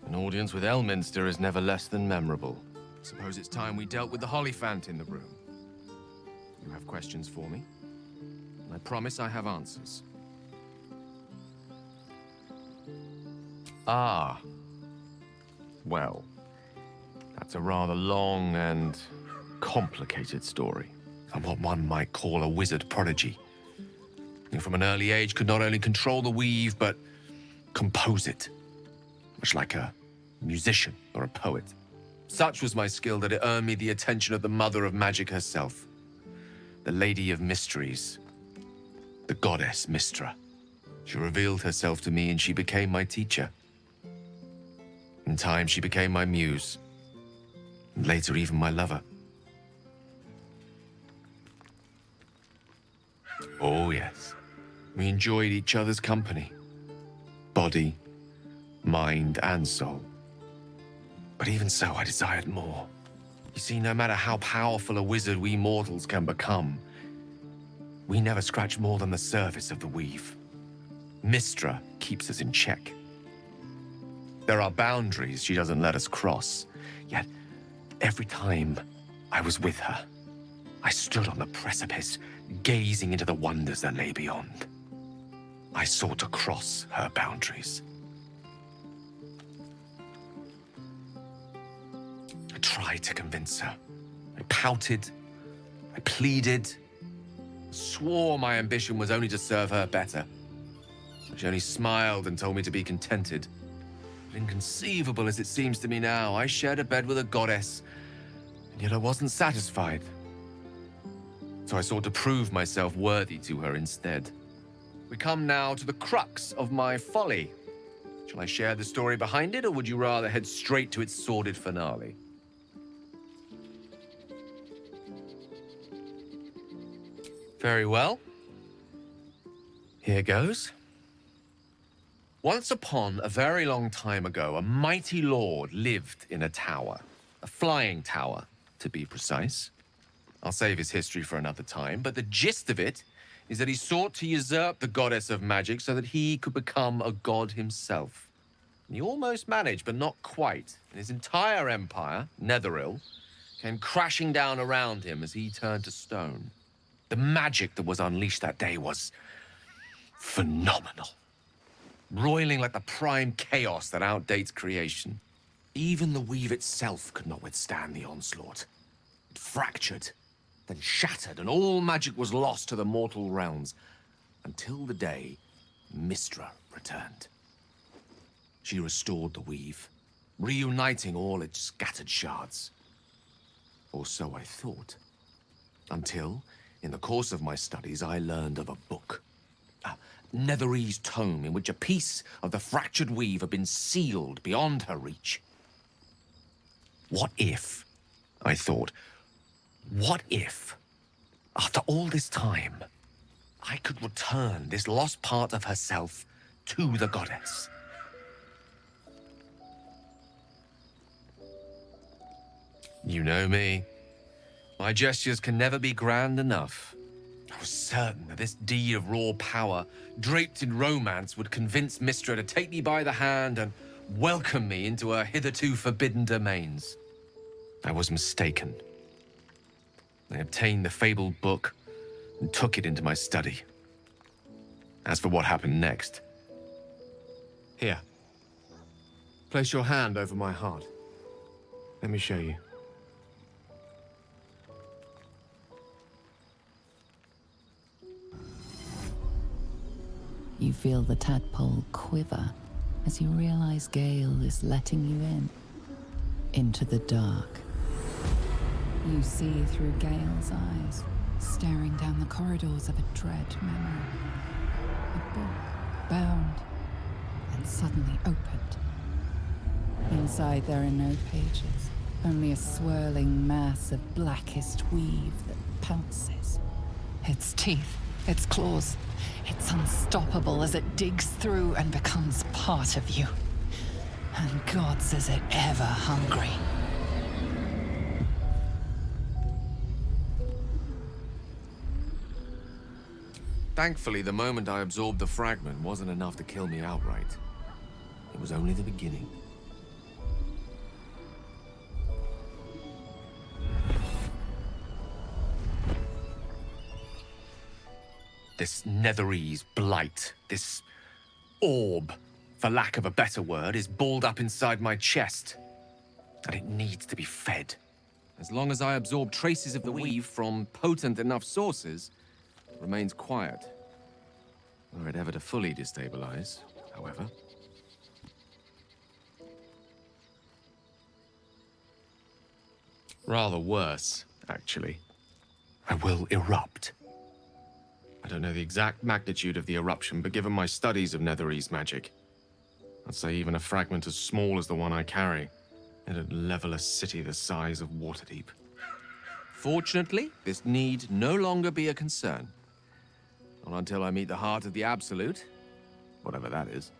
An audience with Elminster is never less than memorable. Suppose it's time we dealt with the Hollyphant in the room. You have questions for me? I promise I have answers. Ah. Well, that's a rather long and complicated story. I'm what one might call a wizard prodigy. Who from an early age could not only control the weave, but compose it. Much like a musician or a poet. Such was my skill that it earned me the attention of the mother of magic herself. The Lady of Mysteries. The goddess Mystra. She revealed herself to me and she became my teacher. In time, she became my muse. And later, even my lover. Oh, yes. We enjoyed each other's company. Body, mind, and soul. But even so, I desired more. You see, no matter how powerful a wizard we mortals can become, we never scratch more than the surface of the weave. Mystra keeps us in check. There are boundaries she doesn't let us cross, yet every time I was with her, I stood on the precipice, gazing into the wonders that lay beyond. I sought to cross her boundaries. I tried to convince her. I pouted. I pleaded. Swore my ambition was only to serve her better. She only smiled and told me to be contented. But inconceivable as it seems to me now, I shared a bed with a goddess, and yet I wasn't satisfied. So I sought to prove myself worthy to her instead. We come now to the crux of my folly. Shall I share the story behind it, or would you rather head straight to its sordid finale? Very well. Here goes. Once upon a very long time ago, a mighty lord lived in a tower. A flying tower, to be precise. I'll save his history for another time, but the gist of it is that he sought to usurp the goddess of magic so that he could become a god himself. And he almost managed, but not quite. And his entire empire, Netheril, came crashing down around him as he turned to stone. The magic that was unleashed that day was phenomenal. Roiling like the prime chaos that outdates creation. Even the weave itself could not withstand the onslaught. It fractured, then shattered, and all magic was lost to the mortal realms, until the day Mystra returned. She restored the weave, reuniting all its scattered shards. Or so I thought. Until, in the course of my studies, I learned of a book. A Netherese tome in which a piece of the fractured weave had been sealed beyond her reach. What if, I thought, what if, after all this time, I could return this lost part of herself to the goddess? You know me. My gestures can never be grand enough. I was certain that this deed of raw power, draped in romance, would convince Mystra to take me by the hand and welcome me into her hitherto forbidden domains. I was mistaken. I obtained the fabled book and took it into my study. As for what happened next... Here. Place your hand over my heart. Let me show you. You feel the tadpole quiver as you realize Gale is letting you in. Into the dark. You see through Gale's eyes, staring down the corridors of a dread memory. A book, bound, and suddenly opened. Inside there are no pages, only a swirling mass of blackest weave that pounces. Its teeth, its claws, it's unstoppable as it digs through and becomes part of you. And gods, is it ever hungry. Thankfully, the moment I absorbed the fragment wasn't enough to kill me outright. It was only the beginning. This Netherese blight, this orb, for lack of a better word, is balled up inside my chest. And it needs to be fed. As long as I absorb traces of the weave from potent enough sources, it remains quiet. Were it ever to fully destabilize, however. Rather worse, actually. I will erupt. I don't know the exact magnitude of the eruption, but given my studies of Netherese magic, I'd say even a fragment as small as the one I carry, it'd level a city the size of Waterdeep. Fortunately, this need no longer be a concern. Not until I meet the heart of the Absolute, whatever that is.